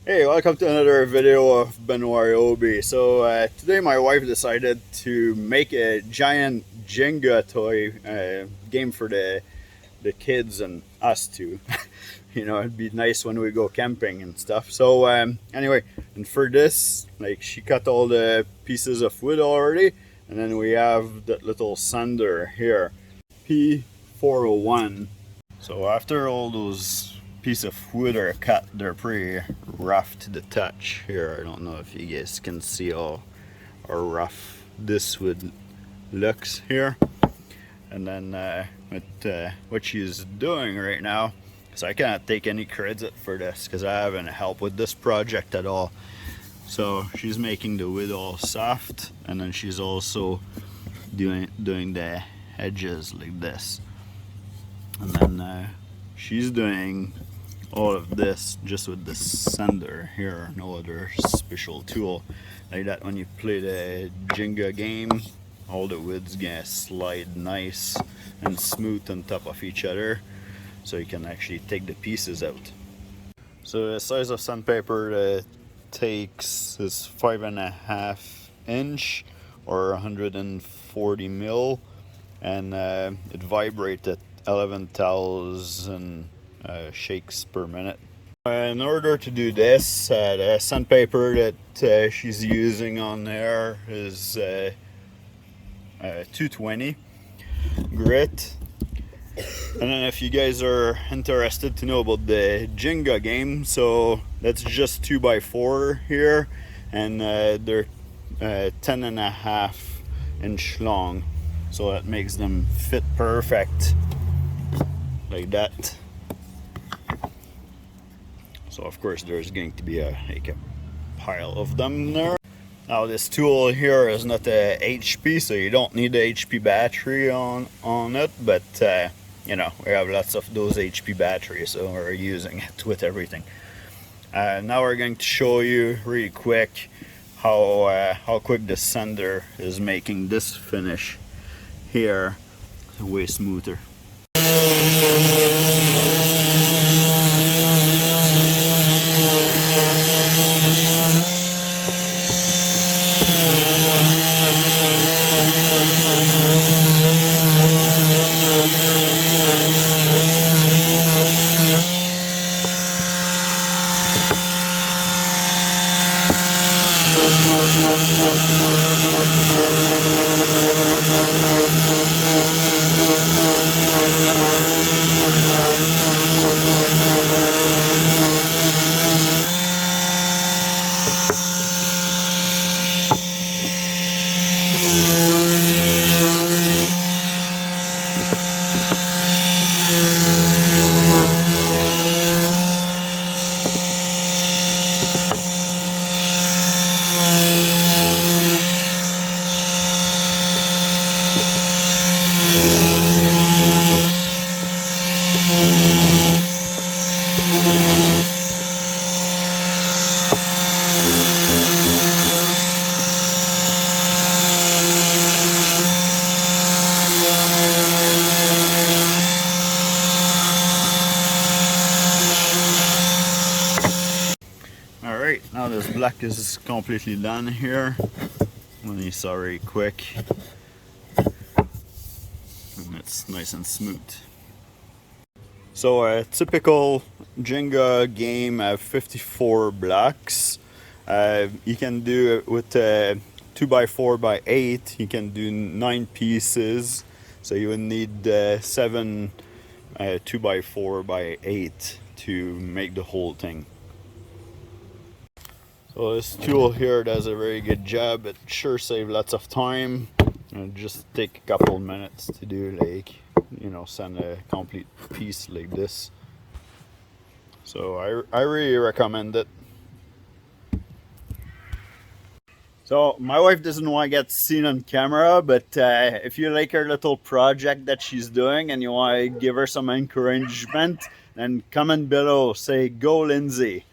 Hey, welcome to another video of Ryobi. Today my wife decided to make a giant Jenga toy game for the kids and us too. You know, it'd be nice when we go camping and stuff. Anyway, and for this, like, she cut all the pieces of wood already, and then we have that little sander here, P401. So after all those pieces of wood are cut, they're pretty rough to the touch here. I don't know if you guys can see how rough this wood looks here. And then what she's doing right now, so I cannot take any credit for this because I haven't helped with this project at all. So she's making the wood all soft, and then she's also doing the edges like this. And then she's doing all of this just with the sander here, no other special tool. Like that, when you play the Jenga game, all the wood's gonna slide nice and smooth on top of each other, so you can actually take the pieces out. So the size of sandpaper that takes is 5.5 inch or 140 mil, and it vibrates at 11,000 shakes per minute. In order to do this, the sandpaper that she's using on there is 220 grit. And then if you guys are interested to know about the Jenga game, so that's just 2x4 here, and they're 10.5 inch long, so that makes them fit perfect like that. So of course there's going to be a pile of them there. Now this tool here is not a HP, so you don't need the HP battery on it, but you know, we have lots of those HP batteries, so we're using it with everything. Now we're going to show you really quick how quick the sander is making this finish here way smoother. Alright, now this black is completely done here. And it's already quick. And it's nice and smooth. So a typical Jenga game have 54 blocks. You can do it with 2x4x8. You can do 9 pieces. So you would need 7 2x4x8 to make the whole thing. So this tool here does a very good job. It sure saves lots of time. It'll just take a couple minutes to do, like, you know, send a complete piece like this. So I really recommend it. So my wife doesn't want to get seen on camera, but if you like her little project that she's doing and you want to give her some encouragement, then comment below, say go Lindsay.